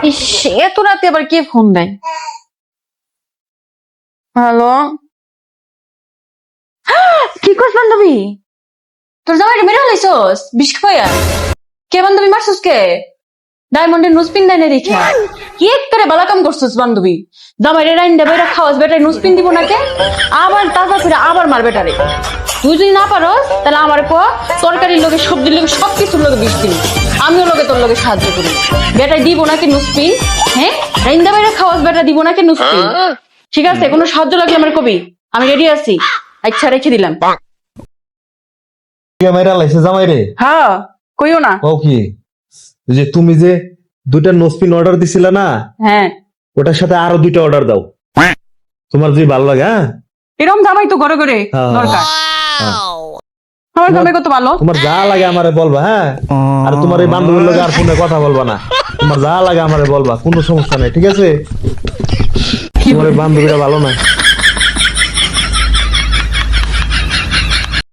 ইস, এত রাতে আবার কে ফোন দেয়? হ্যালো, কি করছ বান্ধবী? তোর জামাইটা মেরে হলাইছস বিষ খাইয়া? কে বান্ধবী মারছস কে? ডায়মন্ডের নুসপিন দেয় না দেখা কি একবারে বালা কাম করছস বান্ধবী। জামাইরে রাইন্দা বেটা খাওয়াস, বেটায় নুসপিন দিব না কে? আবার তাজা করে আবার মার বেটারে। তুই যদি না পারস তাহলে আমার কো, তরকারির লোকে সবজির লোকে সবকিছুর লোকে বিষ দিবি, আমিও লোকে তোর লোকে সাহায্য করি। বেটায় দিব নাকি নুসপিন? হ্যাঁ, রাইন্দা বেটা খাওয়াস, বেটা দিব নাকি নুসপিন? ঠিক আছে, কোনো সাহায্য লাগলে আমার কবি, আমি রেডি আছি। আচ্ছা, রেখে দিলাম। মেরা লাইছে জামাই রে। হ্যাঁ, কইও না। ও কি যে তুমি যে দুইটা নোসপিন অর্ডার দিছিলা না, হ্যাঁ, ওটার সাথে আরো দুইটা অর্ডার দাও, তোমার যদি ভালো লাগে। হ্যাঁ, এরকম জামাই তো ঘরে ঘরে হ্যাঁ। দরকার। হ্যাঁ। আমার জামাই কত ভালো। তোমার যা লাগে আমারে বলবা। হ্যাঁ, আর তোমার এই বান্ধবীর লগে আর ফোনে কথা বলবা না। তোমার যা লাগে আমারে বলবা, কোনো সমস্যা নেই, ঠিক আছে? তোমার এই বান্ধবীরা ভালো না।